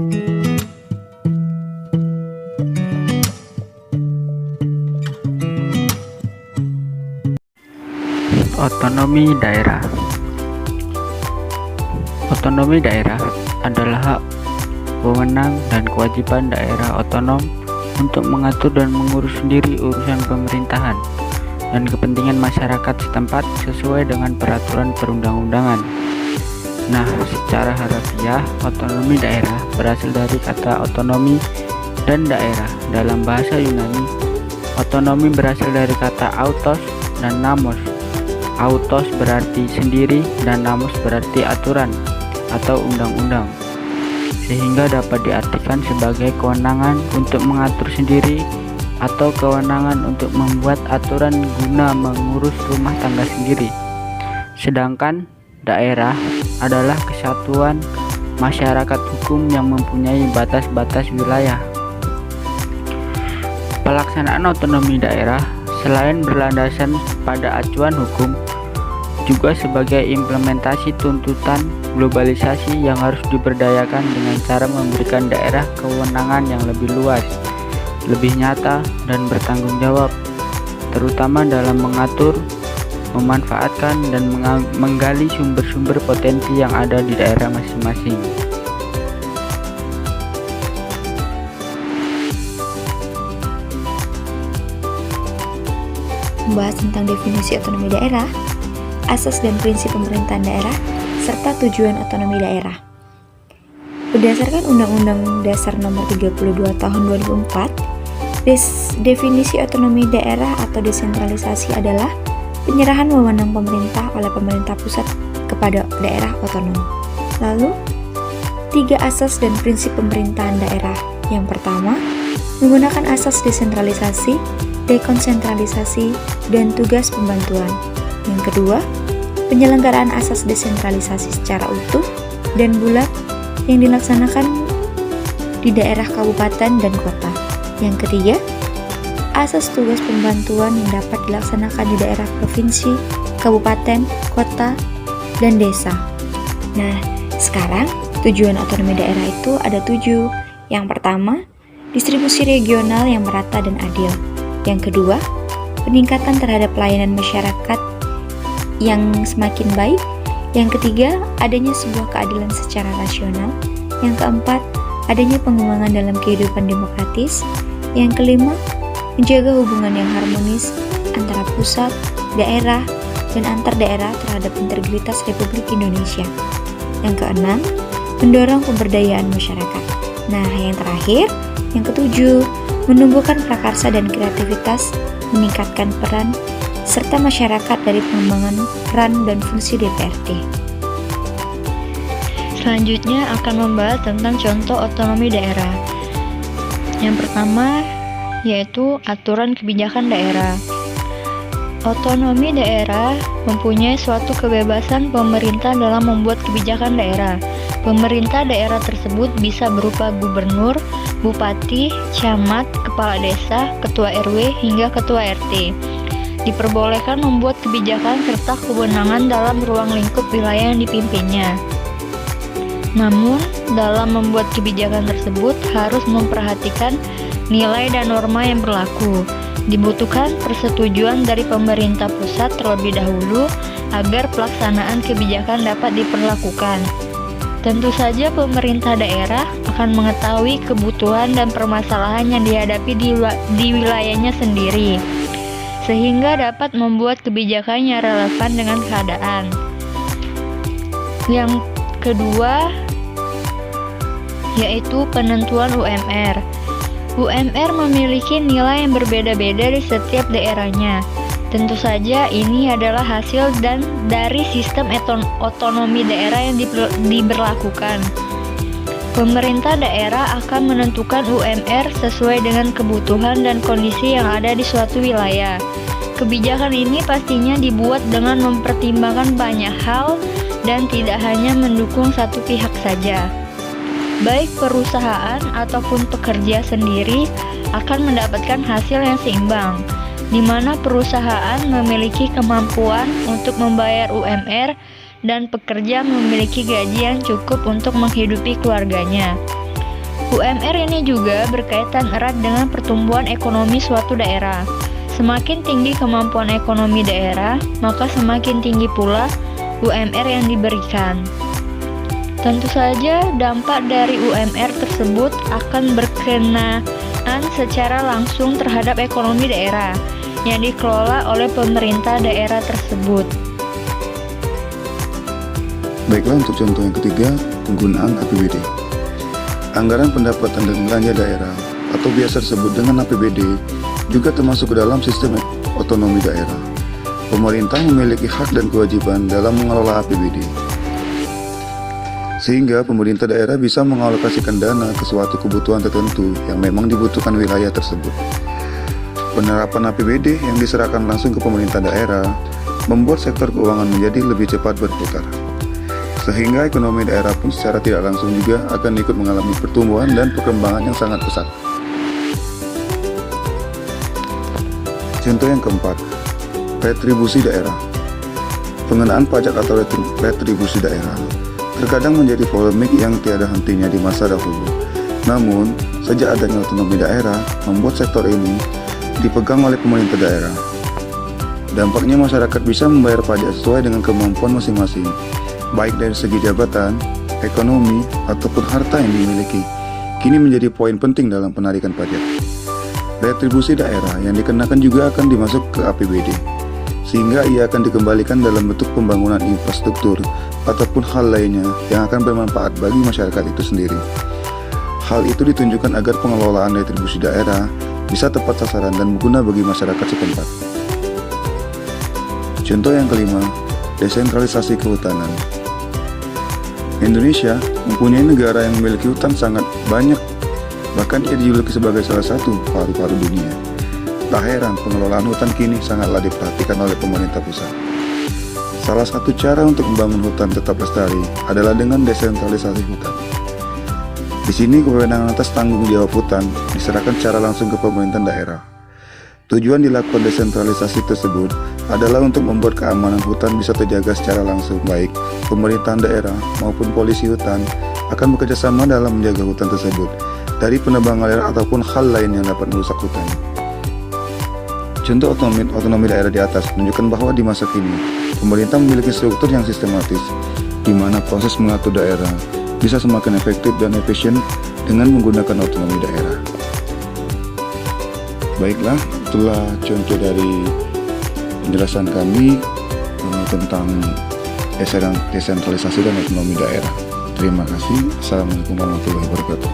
Otonomi daerah. Otonomi daerah adalah hak, wewenang, dan kewajiban daerah otonom untuk mengatur dan mengurus sendiri urusan pemerintahan dan kepentingan masyarakat setempat sesuai dengan peraturan perundang-undangan. Nah, secara harfiah, otonomi daerah berasal dari kata otonomi dan daerah. Dalam bahasa Yunani, otonomi berasal dari kata autos dan namos. Autos berarti sendiri dan namos berarti aturan atau undang-undang, sehingga dapat diartikan sebagai kewenangan untuk mengatur sendiri atau kewenangan untuk membuat aturan guna mengurus rumah tangga sendiri. Sedangkan daerah adalah kesatuan masyarakat hukum yang mempunyai batas-batas wilayah. Pelaksanaan otonomi daerah selain berlandasan pada acuan hukum, juga sebagai implementasi tuntutan globalisasi yang harus diberdayakan dengan cara memberikan daerah kewenangan yang lebih luas, lebih nyata, dan bertanggung jawab, terutama dalam mengatur, memanfaatkan, dan menggali sumber-sumber potensi yang ada di daerah masing-masing. Membahas tentang definisi otonomi daerah, asas dan prinsip pemerintahan daerah, serta tujuan otonomi daerah. Berdasarkan Undang-Undang Dasar Nomor 32 Tahun 2004, definisi otonomi daerah atau desentralisasi adalah penyerahan wewenang pemerintah oleh pemerintah pusat kepada daerah otonom. Lalu, 3 asas dan prinsip pemerintahan daerah. Yang pertama, menggunakan asas desentralisasi, dekonsentralisasi, dan tugas pembantuan. Yang kedua, penyelenggaraan asas desentralisasi secara utuh dan bulat yang dilaksanakan di daerah kabupaten dan kota. Yang ketiga, asas tugas pembantuan yang dapat dilaksanakan di daerah provinsi, kabupaten, kota, dan desa. Nah, sekarang tujuan otonomi daerah itu ada 7. Yang pertama, distribusi regional yang merata dan adil. Yang kedua, peningkatan terhadap pelayanan masyarakat yang semakin baik. Yang ketiga, adanya sebuah keadilan secara rasional. Yang keempat, adanya pengembangan dalam kehidupan demokratis. Yang kelima, menjaga hubungan yang harmonis antara pusat, daerah, dan antar daerah terhadap integritas Republik Indonesia. Yang keenam, mendorong pemberdayaan masyarakat. Nah, yang terakhir, yang ketujuh, menumbuhkan prakarsa dan kreativitas, meningkatkan peran serta masyarakat dari pengembangan peran dan fungsi DPRD. Selanjutnya akan membahas tentang contoh otonomi daerah. Yang pertama yaitu aturan kebijakan daerah. Otonomi daerah mempunyai suatu kebebasan pemerintah dalam membuat kebijakan daerah. Pemerintah daerah tersebut bisa berupa gubernur, bupati, camat, kepala desa, ketua RW, hingga ketua RT. Diperbolehkan membuat kebijakan serta kewenangan dalam ruang lingkup wilayah yang dipimpinnya. Namun, dalam membuat kebijakan tersebut harus memperhatikan nilai dan norma yang berlaku. Dibutuhkan persetujuan dari pemerintah pusat terlebih dahulu agar pelaksanaan kebijakan dapat diperlakukan. Tentu saja pemerintah daerah akan mengetahui kebutuhan dan permasalahan yang dihadapi di wilayahnya sendiri, sehingga dapat membuat kebijakan yang relevan dengan keadaan. Yang kedua yaitu penentuan UMR. UMR memiliki nilai yang berbeda-beda di setiap daerahnya. Tentu saja ini adalah hasil dari sistem otonomi daerah yang diberlakukan. Pemerintah daerah akan menentukan UMR sesuai dengan kebutuhan dan kondisi yang ada di suatu wilayah. Kebijakan ini pastinya dibuat dengan mempertimbangkan banyak hal dan tidak hanya mendukung satu pihak saja. Baik perusahaan ataupun pekerja sendiri akan mendapatkan hasil yang seimbang, di mana perusahaan memiliki kemampuan untuk membayar UMR dan pekerja memiliki gaji yang cukup untuk menghidupi keluarganya. UMR ini juga berkaitan erat dengan pertumbuhan ekonomi suatu daerah. Semakin tinggi kemampuan ekonomi daerah, maka semakin tinggi pula UMR yang diberikan. Tentu saja dampak dari UMR tersebut akan berkenaan secara langsung terhadap ekonomi daerah yang dikelola oleh pemerintah daerah tersebut. Baiklah, untuk contoh yang ketiga, penggunaan APBD. Anggaran pendapatan dan belanja daerah atau biasa disebut dengan APBD juga termasuk ke dalam sistem otonomi daerah. Pemerintah memiliki hak dan kewajiban dalam mengelola APBD, sehingga pemerintah daerah bisa mengalokasikan dana ke suatu kebutuhan tertentu yang memang dibutuhkan wilayah tersebut. Penerapan APBD yang diserahkan langsung ke pemerintah daerah membuat sektor keuangan menjadi lebih cepat berputar, sehingga ekonomi daerah pun secara tidak langsung juga akan ikut mengalami pertumbuhan dan perkembangan yang sangat pesat. Contoh yang keempat, retribusi daerah. Pengenaan pajak atau retribusi daerah terkadang menjadi polemik yang tiada hentinya di masa dahulu. Namun, sejak adanya otonomi daerah, membuat sektor ini dipegang oleh pemerintah daerah. Dampaknya masyarakat bisa membayar pajak sesuai dengan kemampuan masing-masing, baik dari segi jabatan, ekonomi, ataupun harta yang dimiliki. Kini menjadi poin penting dalam penarikan pajak. Retribusi daerah yang dikenakan juga akan dimasuk ke APBD, sehingga ia akan dikembalikan dalam bentuk pembangunan infrastruktur ataupun hal lainnya yang akan bermanfaat bagi masyarakat itu sendiri. Hal itu ditunjukkan agar pengelolaan retribusi daerah bisa tepat sasaran dan berguna bagi masyarakat setempat. Contoh yang kelima, desentralisasi kehutanan. Indonesia mempunyai negara yang memiliki hutan sangat banyak, bahkan ia dijuluki sebagai salah satu paru-paru dunia. Tak heran pengelolaan hutan kini sangatlah diperhatikan oleh pemerintah pusat. Salah satu cara untuk membangun hutan tetap lestari adalah dengan desentralisasi hutan. Di sini kewenangan atas tanggung jawab hutan diserahkan secara langsung ke pemerintah daerah. Tujuan dilakukan desentralisasi tersebut adalah untuk membuat keamanan hutan bisa terjaga secara langsung, baik pemerintahan daerah maupun polisi hutan akan bekerjasama dalam menjaga hutan tersebut dari penebangan liar ataupun hal lain yang dapat merusak hutan. Contoh otonomi daerah di atas menunjukkan bahwa di masa kini, pemerintah memiliki struktur yang sistematis, di mana proses mengatur daerah bisa semakin efektif dan efisien dengan menggunakan otonomi daerah. Baiklah, itulah contoh dari penjelasan kami tentang desentralisasi dan otonomi daerah. Terima kasih. Assalamualaikum warahmatullahi wabarakatuh.